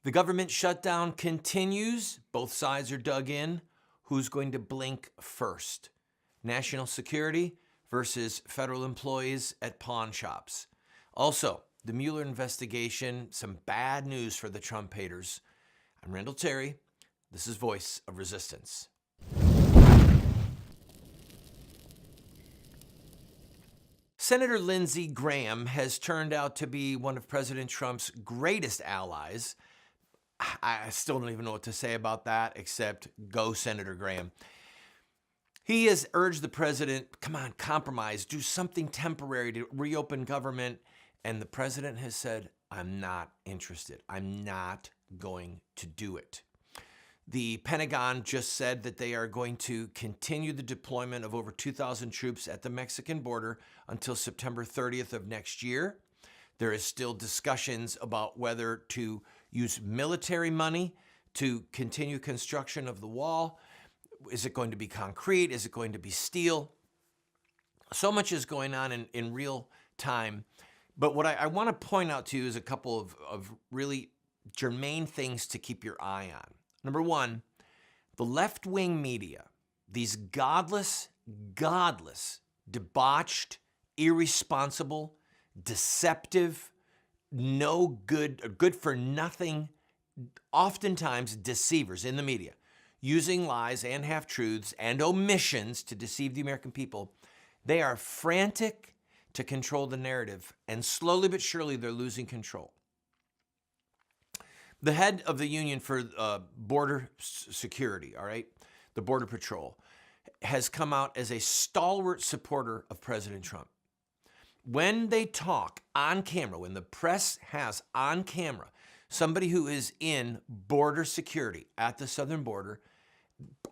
The government shutdown continues. Both sides are dug in. Who's going to blink first? National security versus federal employees at pawn shops. Also, the Mueller investigation, some bad news for the Trump haters. I'm Randall Terry. This is Voice of Resistance. Senator Lindsey Graham has turned out to be one of President Trump's greatest allies. I still don't even know what to say about that, except go Senator Graham. He has urged the president, come on, compromise, do something temporary to reopen government. And the president has said, I'm not interested. I'm not going to do it. The Pentagon just said that they are going to continue the deployment of over 2,000 troops at the Mexican border until September 30th of next year. There is still discussions about whether to use military money to continue construction of the wall. Is it going to be concrete? Is it going to be steel? So much is going on in real time. But what I want to point out to you is a couple of really germane things to keep your eye on. Number one, the left-wing media, these godless, debauched, irresponsible, deceptive, no good, good for nothing, oftentimes deceivers in the media, using lies and half-truths and omissions to deceive the American people. They are frantic to control the narrative, and slowly but surely they're losing control. The head of the Union for Border Security, all right, the Border Patrol, has come out as a stalwart supporter of President Trump. When they talk on camera, when the press has on camera somebody who is in border security at the southern border,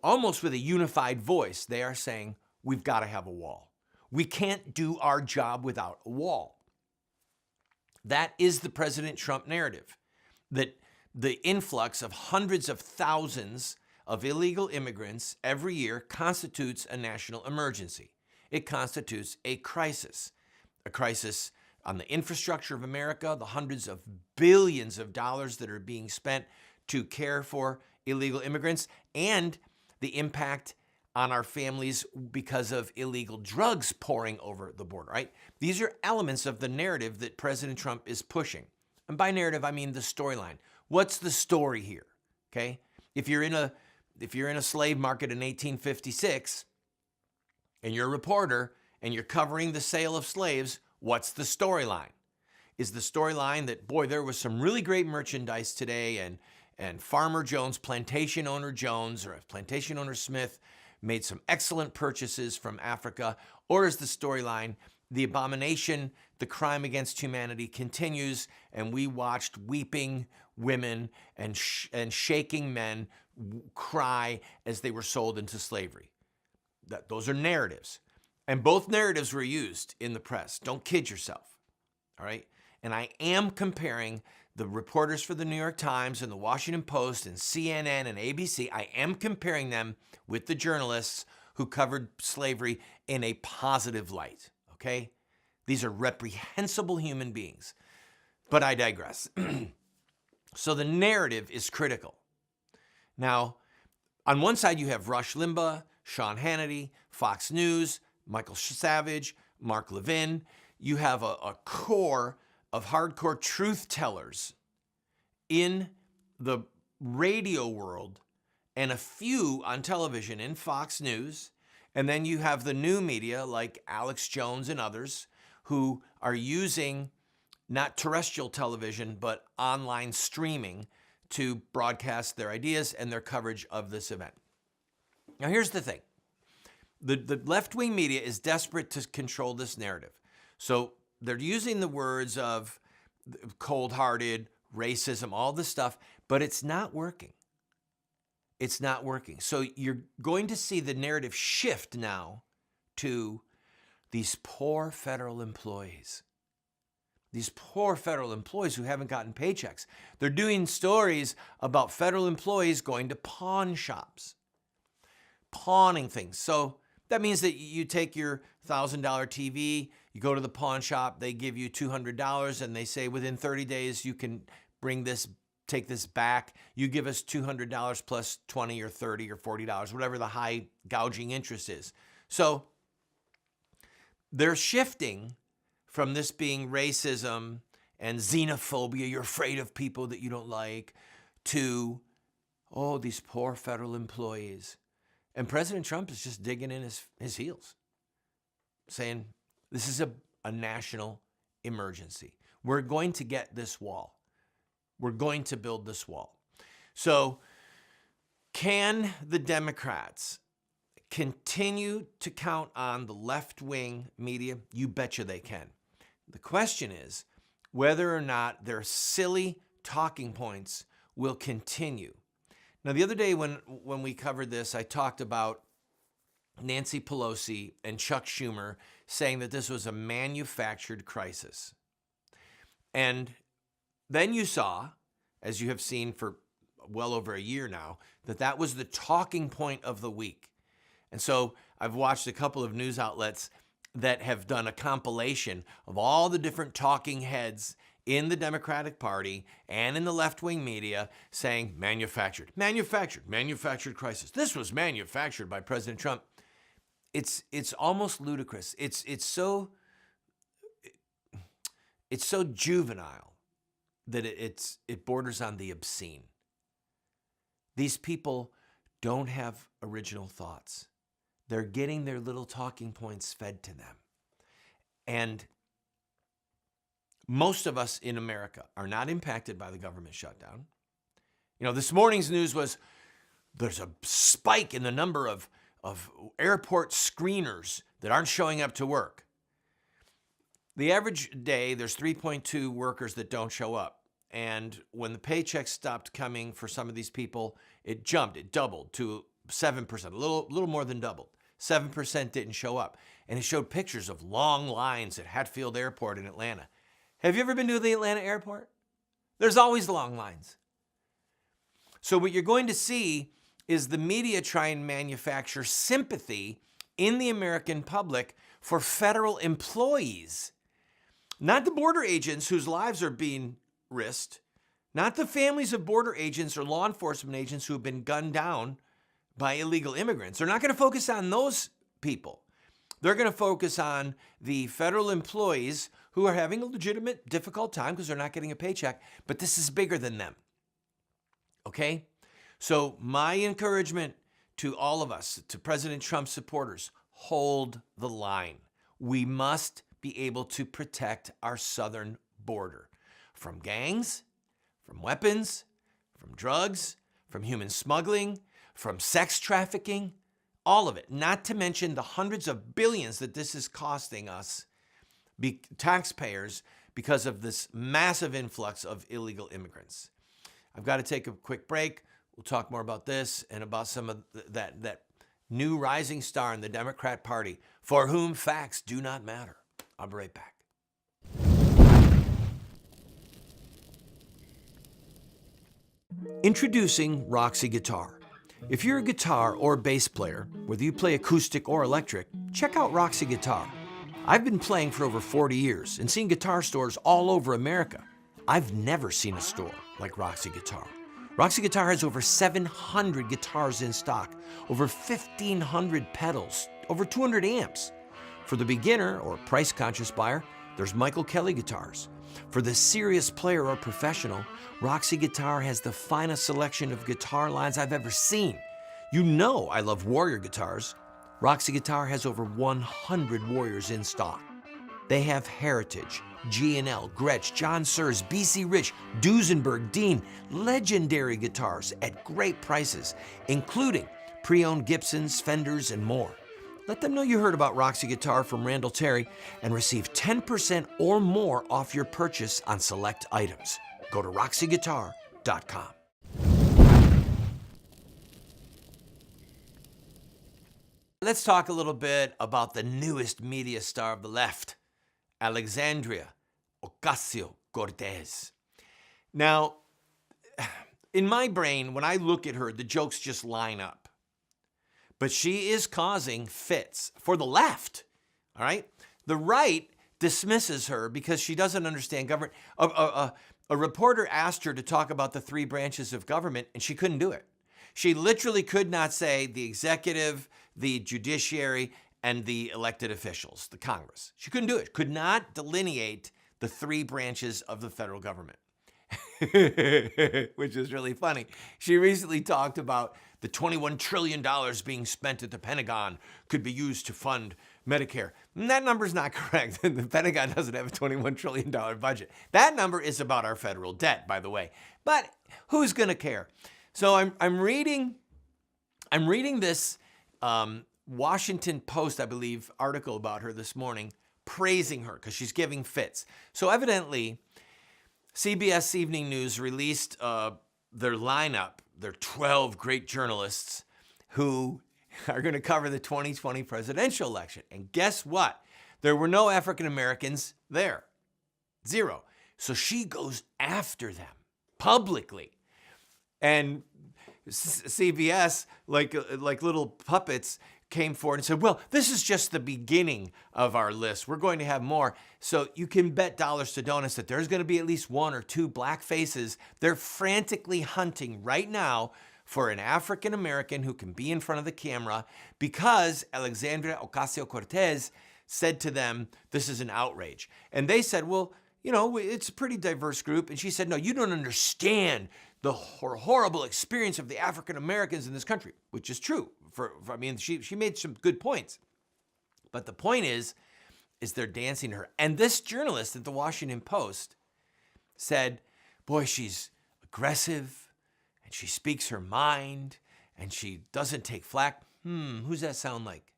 almost with a unified voice, they are saying, we've got to have a wall. We can't do our job without a wall. That is the President Trump narrative, that the influx of hundreds of thousands of illegal immigrants every year constitutes a national emergency. It constitutes a crisis on the infrastructure of America, the hundreds of billions of dollars that are being spent to care for illegal immigrants, and the impact on our families because of illegal drugs pouring over the border, right? These are elements of the narrative that President Trump is pushing. And by narrative, I mean the storyline. What's the story here? Okay? If you're in a slave market in 1856 and you're a reporter and you're covering the sale of slaves, what's the storyline? Is the storyline that, boy, there was some really great merchandise today and Farmer Jones, plantation owner Jones, or plantation owner Smith made some excellent purchases from Africa? Or is the storyline, the abomination, the crime against humanity continues, and we watched weeping women and shaking men cry as they were sold into slavery? Those are narratives. And both narratives were used in the press. Don't kid yourself, all right? And I am comparing the reporters for the New York Times and the Washington Post and CNN and ABC. I am comparing them with the journalists who covered slavery in a positive light, okay? These are reprehensible human beings. But I digress. So the narrative is critical. Now, on one side, you have Rush Limbaugh, Sean Hannity, Fox News, Michael Savage, Mark Levin. You have a core of hardcore truth tellers in the radio world and a few on television in Fox News. And then you have the new media like Alex Jones and others who are using not terrestrial television, but online streaming to broadcast their ideas and their coverage of this event. Now, here's the thing. The left-wing media is desperate to control this narrative. So they're using the words of cold-hearted, racism, all this stuff, but it's not working. It's not working. So you're going to see the narrative shift now to these poor federal employees. These poor federal employees who haven't gotten paychecks. They're doing stories about federal employees going to pawn shops, pawning things. So that means that you take your $1,000 TV, you go to the pawn shop, they give you $200, and they say within 30 days you can bring this take this back. You give us $200 plus $20 or $30 or $40, whatever the high gouging interest is. So they're shifting from this being racism and xenophobia, you're afraid of people that you don't like, to, oh, these poor federal employees. And President Trump is just digging in his heels, saying this is a national emergency. We're going to get this wall. We're going to build this wall. So can the Democrats continue to count on the left-wing media? You betcha they can. The question is whether or not their silly talking points will continue. Now, the other day when we covered this, I talked about Nancy Pelosi and Chuck Schumer saying that this was a manufactured crisis. And then you saw, as you have seen for well over a year now, that was the talking point of the week. And so I've watched a couple of news outlets that have done a compilation of all the different talking heads in the Democratic Party and in the left-wing media saying manufactured crisis. This was manufactured by President Trump. It's almost ludicrous. It's so juvenile that it borders on the obscene. These people don't have original thoughts. They're getting their little talking points fed to them. And most of us in America are not impacted by the government shutdown. You know, this morning's news was there's a spike in the number of airport screeners that aren't showing up to work. The average day, there's 3.2 workers that don't show up. And when the paychecks stopped coming for some of these people, it doubled to 7%, a little more than doubled. 7% didn't show up. And it showed pictures of long lines at Hatfield Airport in Atlanta. Have you ever been to the Atlanta airport? There's always long lines. So what you're going to see is the media try and manufacture sympathy in the American public for federal employees, not the border agents whose lives are being risked, not the families of border agents or law enforcement agents who have been gunned down by illegal immigrants. They're not going to focus on those people. They're going to focus on the federal employees who are having a legitimate, difficult time because they're not getting a paycheck, but this is bigger than them. Okay? So my encouragement to all of us, to President Trump supporters, hold the line. We must be able to protect our southern border from gangs, from weapons, from drugs, from human smuggling, from sex trafficking, all of it. Not to mention the hundreds of billions that this is costing us, taxpayers, because of this massive influx of illegal immigrants. I've got to take a quick break. We'll talk more about this and about some of that new rising star in the Democrat Party for whom facts do not matter. I'll be right back. Introducing Roxy Guitar. If you're a guitar or bass player, whether you play acoustic or electric, check out Roxy Guitar. I've been playing for over 40 years and seen guitar stores all over America. I've never seen a store like Roxy Guitar. Roxy Guitar has over 700 guitars in stock, over 1,500 pedals, over 200 amps. For the beginner or price-conscious buyer, there's Michael Kelly guitars. For the serious player or professional, Roxy Guitar has the finest selection of guitar lines I've ever seen. You know I love Warrior guitars. Roxy Guitar has over 100 Warriors in stock. They have Heritage, G&L, Gretsch, John Sears, BC Rich, Duesenberg, Dean, legendary guitars at great prices, including pre-owned Gibsons, Fenders, and more. Let them know you heard about Roxy Guitar from Randall Terry and receive 10% or more off your purchase on select items. Go to roxyguitar.com. Let's talk a little bit about the newest media star of the left, Alexandria Ocasio-Cortez. Now, in my brain, when I look at her, the jokes just line up. But she is causing fits for the left, all right? The right dismisses her because she doesn't understand government. A reporter asked her to talk about the three branches of government, and she couldn't do it. She literally could not say the executive, the judiciary, and the elected officials, the Congress. She couldn't do it. Could not delineate the three branches of the federal government, which is really funny. She recently talked about the $21 trillion being spent at the Pentagon could be used to fund Medicare. And that number's not correct. The Pentagon doesn't have a $21 trillion budget. That number is about our federal debt, by the way. But who's going to care? So I'm reading this Washington Post, I believe, article about her this morning, praising her because she's giving fits. So evidently, CBS Evening News released their lineup, their 12 great journalists who are going to cover the 2020 presidential election. And guess what? There were no African Americans there. Zero. So she goes after them publicly. And CBS, like little puppets, came forward and said, well, this is just the beginning of our list. We're going to have more. So you can bet dollars to donuts that there's going to be at least one or two black faces. They're frantically hunting right now for an African American who can be in front of the camera because Alexandria Ocasio-Cortez said to them, this is an outrage. And they said, well, it's a pretty diverse group. And she said, no, you don't understand the horrible experience of the African Americans in this country, which is true. She made some good points. But the point is they're dancing to her. And this journalist at the Washington Post said, boy, she's aggressive and she speaks her mind and she doesn't take flack. Who's that sound like?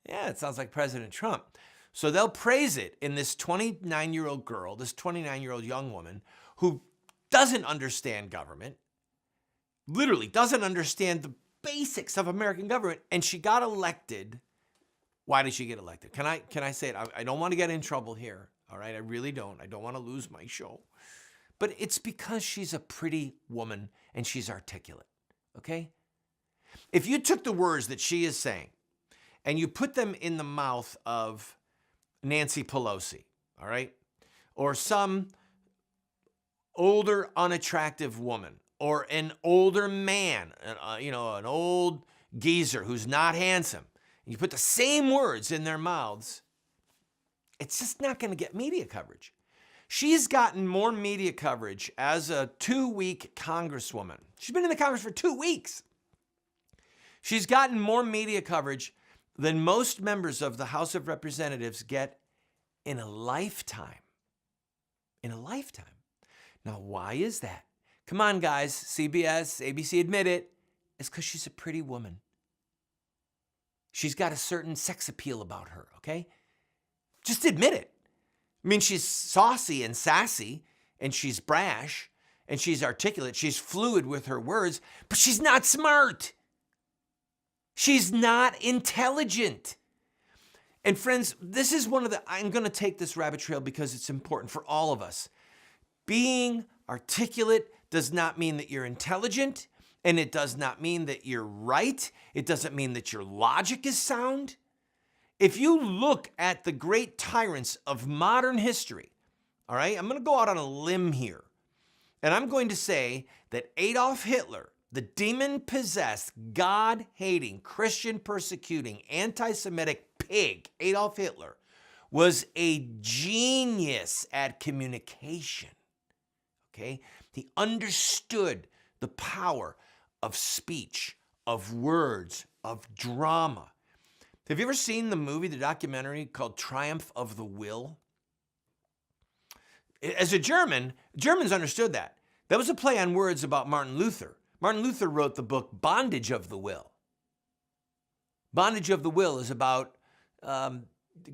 Yeah, it sounds like President Trump. So they'll praise it in this 29-year-old girl, this 29-year-old young woman who doesn't understand government, literally doesn't understand the basics of American government, and she got elected. Why did she get elected? Can I say it? I don't want to get in trouble here, all right? I really don't. I don't want to lose my show. But it's because she's a pretty woman and she's articulate, okay? If you took the words that she is saying and you put them in the mouth of Nancy Pelosi, all right, or some older, unattractive woman, or an older man, an old geezer who's not handsome, and you put the same words in their mouths, it's just not going to get media coverage. She's gotten more media coverage as a 2-week congresswoman. She's been in the Congress for 2 weeks. She's gotten more media coverage than most members of the House of Representatives get in a lifetime. In a lifetime. Now, why is that? Come on, guys. CBS, ABC, admit it. It's because she's a pretty woman. She's got a certain sex appeal about her, okay? Just admit it. I mean, she's saucy and sassy, and she's brash, and she's articulate. She's fluid with her words, but she's not smart. She's not intelligent. And friends, this is I'm going to take this rabbit trail because it's important for all of us. Being articulate does not mean that you're intelligent, and it does not mean that you're right. It doesn't mean that your logic is sound. If you look at the great tyrants of modern history, all right, I'm going to go out on a limb here, and I'm going to say that Adolf Hitler, the demon-possessed, God-hating, Christian-persecuting, anti-Semitic pig, Adolf Hitler, was a genius at communication, okay? He understood the power of speech, of words, of drama. Have you ever seen the documentary called Triumph of the Will? As a German, Germans understood that. That was a play on words about Martin Luther. Martin Luther wrote the book Bondage of the Will. Bondage of the Will is about,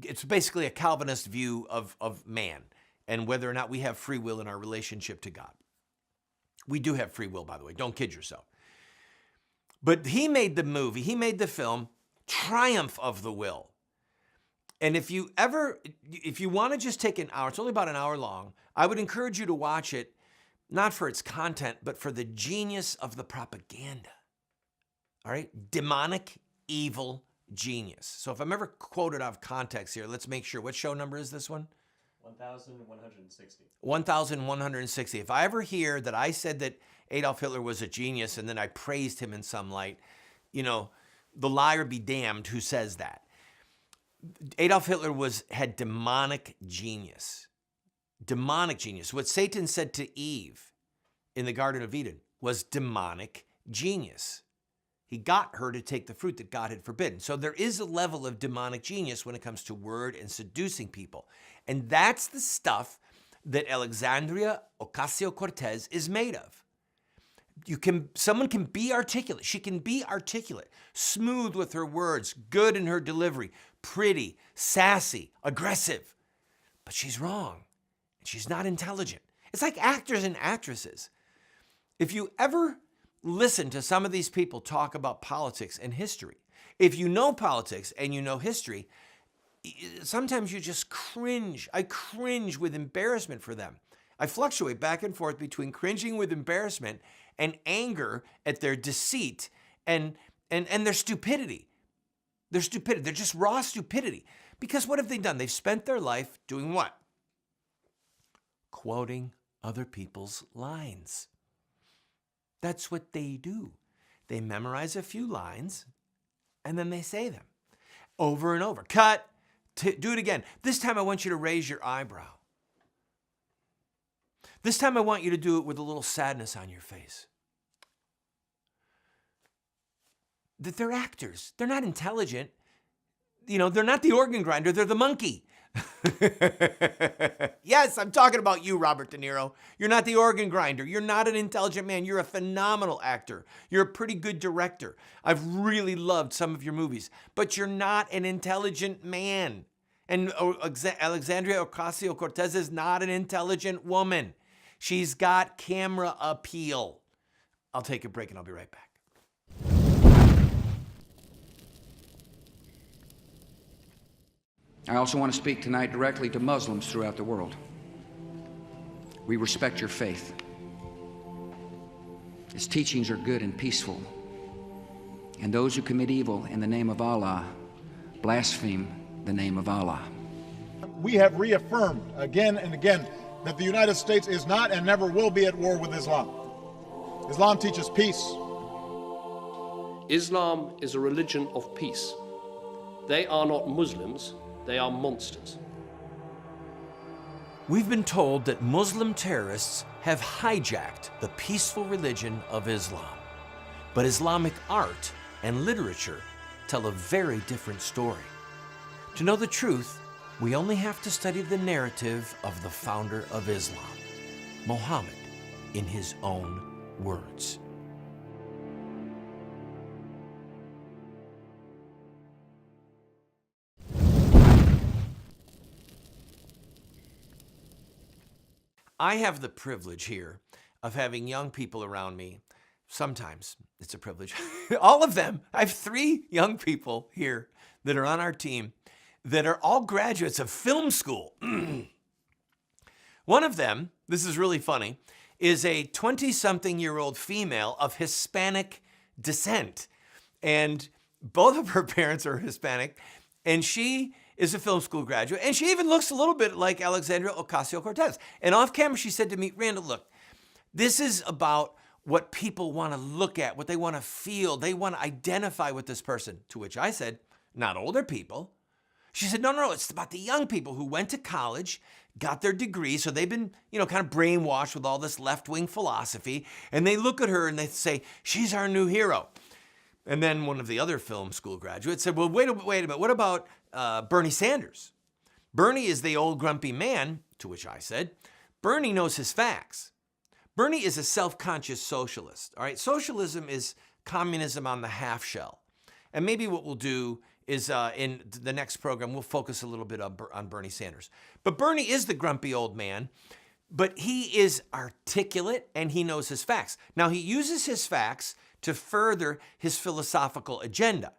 it's basically a Calvinist view of man and whether or not we have free will in our relationship to God. We do have free will, by the way. Don't kid yourself. But he made the film, Triumph of the Will. And if you want to just take an hour, it's only about an hour long, I would encourage you to watch it, not for its content, but for the genius of the propaganda. All right? Demonic, evil genius. So if I'm ever quoted out of context here, let's make sure. What show number is this one? 1,160. 1,160. If I ever hear that I said that Adolf Hitler was a genius and then I praised him in some light, you know, the liar be damned who says that. Adolf Hitler had demonic genius. Demonic genius. What Satan said to Eve in the Garden of Eden was demonic genius. He got her to take the fruit that God had forbidden. So there is a level of demonic genius when it comes to word and seducing people. And that's the stuff that Alexandria Ocasio-Cortez is made of. Someone can be articulate. She can be articulate, smooth with her words, good in her delivery, pretty, sassy, aggressive. But she's wrong. And she's not intelligent. It's like actors and actresses. If you ever listen to some of these people talk about politics and history, if you know politics and you know history, sometimes you just cringe. I cringe with embarrassment for them. I fluctuate back and forth between cringing with embarrassment and anger at their deceit and their stupidity. Their stupidity. They're just raw stupidity. Because what have they done? They've spent their life doing what? Quoting other people's lines. That's what they do. They memorize a few lines and then they say them over and over. Cut. Do it again. This time I want you to raise your eyebrow. This time I want you to do it with a little sadness on your face. That they're actors. They're not intelligent. You know, they're not the organ grinder. They're the monkey. Yes, I'm talking about you, Robert De Niro. You're not the organ grinder. You're not an intelligent man. You're a phenomenal actor. You're a pretty good director. I've really loved some of your movies, but you're not an intelligent man. And Alexandria Ocasio-Cortez is not an intelligent woman. She's got camera appeal. I'll take a break and I'll be right back. I also want to speak tonight directly to Muslims throughout the world. We respect your faith. Its teachings are good and peaceful. And those who commit evil in the name of Allah blaspheme the name of Allah. We have reaffirmed again and again that the United States is not and never will be at war with Islam. Islam teaches peace. Islam is a religion of peace. They are not Muslims, they are monsters. We've been told that Muslim terrorists have hijacked the peaceful religion of Islam. But Islamic art and literature tell a very different story. To know the truth, we only have to study the narrative of the founder of Islam, Muhammad, in his own words. I have the privilege here of having young people around me. Sometimes it's a privilege. All of them. I have 3 young people here that are on our team that are all graduates of film school. One of them, this is really funny, is a 20-something-year-old female of Hispanic descent. And both of her parents are Hispanic, and she is a film school graduate, and she even looks a little bit like Alexandria Ocasio-Cortez. And off camera, she said to me, Randall, look, this is about what people want to look at, what they want to feel. They want to identify with this person. To which I said, not older people. She said, no, it's about the young people who went to college, got their degree, so they've been, kind of brainwashed with all this left-wing philosophy, and they look at her and they say, she's our new hero. And then one of the other film school graduates said, well, wait a minute, what about Bernie Sanders? Bernie is the old grumpy man, to which I said, Bernie knows his facts. Bernie is a self-conscious socialist, all right? Socialism is communism on the half shell. And maybe what we'll do is in the next program, we'll focus a little bit on Bernie Sanders. But Bernie is the grumpy old man, but he is articulate and he knows his facts. Now, he uses his facts to further his philosophical agenda.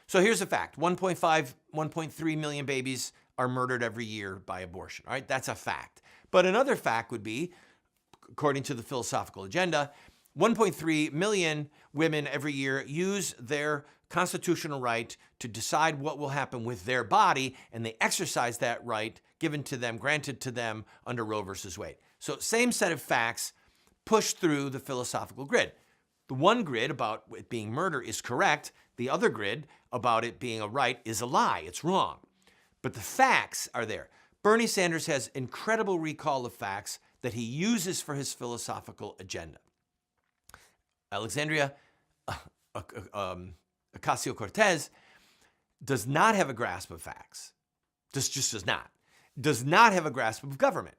So here's a fact. 1.3 million babies are murdered every year by abortion. All right, that's a fact. But another fact would be, according to the philosophical agenda, 1.3 million women every year use their constitutional right to decide what will happen with their body, and they exercise that right given to them, granted to them under Roe versus Wade. So same set of facts pushed through the philosophical grid. The one grid about it being murder is correct. The other grid about it being a right is a lie. It's wrong. But the facts are there. Bernie Sanders has incredible recall of facts that he uses for his philosophical agenda. Alexandria Ocasio-Cortez does not have a grasp of facts. Just does not. Does not have a grasp of government.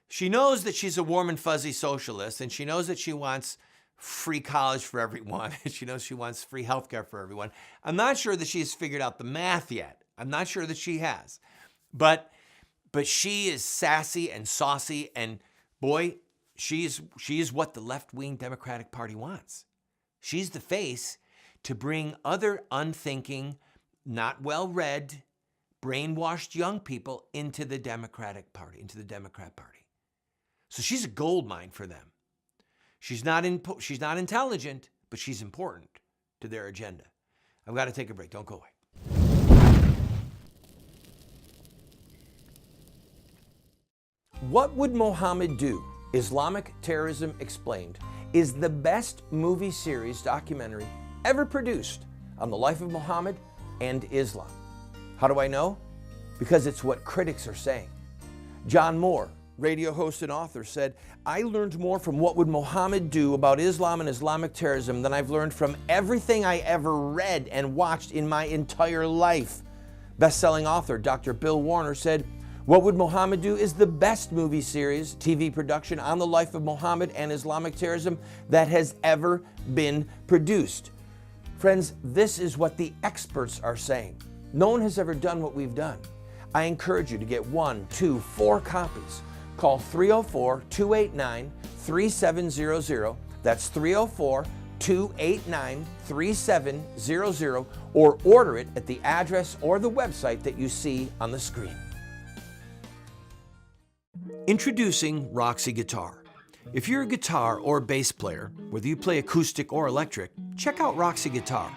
She knows that she's a warm and fuzzy socialist, and she knows that she wants free college for everyone. She knows she wants free healthcare for everyone. I'm not sure that she's figured out the math yet. I'm not sure that she has. But she is sassy and saucy, and boy, she is what the left-wing Democratic Party wants. She's the face to bring other unthinking, not well-read, brainwashed young people into the Democratic Party, into the Democrat Party. So she's a gold mine for them. She's not intelligent, but she's important to their agenda. I've got to take a break. Don't go away. What Would Mohammed Do? Islamic Terrorism Explained is the best movie series documentary ever produced on the life of Muhammad and Islam. How do I know? Because it's what critics are saying. John Moore, radio host and author, said, "I learned more from What Would Mohammed Do about Islam and Islamic terrorism than I've learned from everything I ever read and watched in my entire life." Best-selling author Dr. Bill Warner said, "What Would Mohammed Do is the best movie series, TV production on the life of Muhammad and Islamic terrorism that has ever been produced." Friends, this is what the experts are saying. No one has ever done what we've done. I encourage you to get 1, 2, 4 copies. Call 304-289-3700. That's 304-289-3700, or order it at the address or the website that you see on the screen. Introducing Roxy Guitar. If you're a guitar or bass player, whether you play acoustic or electric, check out Roxy Guitar.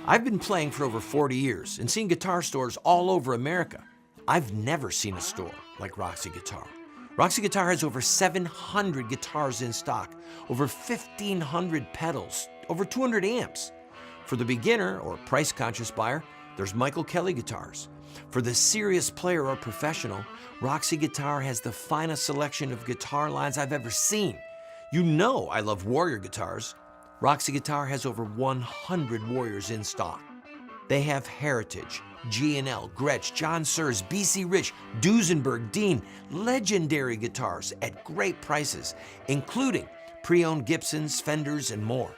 I've been playing for over 40 years and seen guitar stores all over America. I've never seen a store like Roxy Guitar. Roxy Guitar has over 700 guitars in stock, over 1,500 pedals, over 200 amps. For the beginner or price-conscious buyer, there's Michael Kelly guitars. For the serious player or professional, Roxy Guitar has the finest selection of guitar lines I've ever seen. You know I love Warrior guitars. Roxy Guitar has over 100 Warriors in stock. They have Heritage, G&L, Gretsch, John Sears, BC Rich, Duesenberg, Dean, legendary guitars at great prices, including pre-owned Gibsons, Fenders, and more.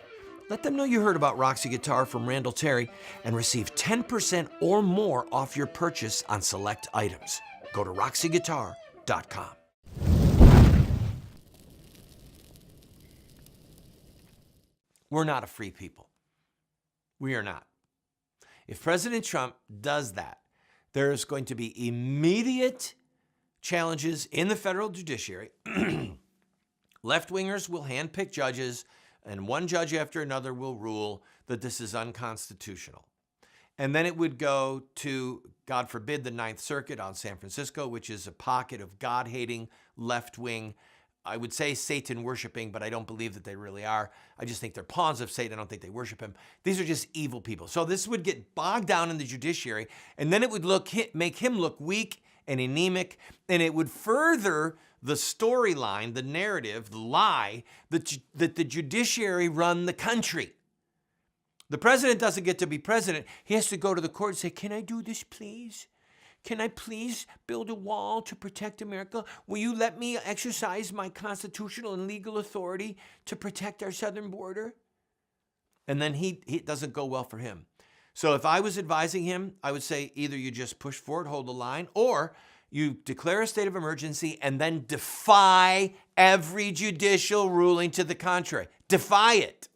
Let them know you heard about Roxy Guitar from Randall Terry and receive 10% or more off your purchase on select items. Go to roxyguitar.com. We're not a free people. We are not. If President Trump does that, there's going to be immediate challenges in the federal judiciary. Left-wingers will handpick judges, and one judge after another will rule that this is unconstitutional. And then it would go to, God forbid, the Ninth Circuit on San Francisco, which is a pocket of God-hating, left-wing, I would say Satan-worshiping, but I don't believe that they really are. I just think they're pawns of Satan. I don't think they worship him. These are just evil people. So this would get bogged down in the judiciary, and then it would make him look weak and anemic, and it would further the storyline, the narrative, the lie that the judiciary run the country. The president doesn't get to be president. He has to go to the court and say, "Can I do this, please? Can I please build a wall to protect America? Will you let me exercise my constitutional and legal authority to protect our southern border?" And then it doesn't go well for him. So if I was advising him, I would say either you just push forward, hold the line, or you declare a state of emergency and then defy every judicial ruling to the contrary. Defy it.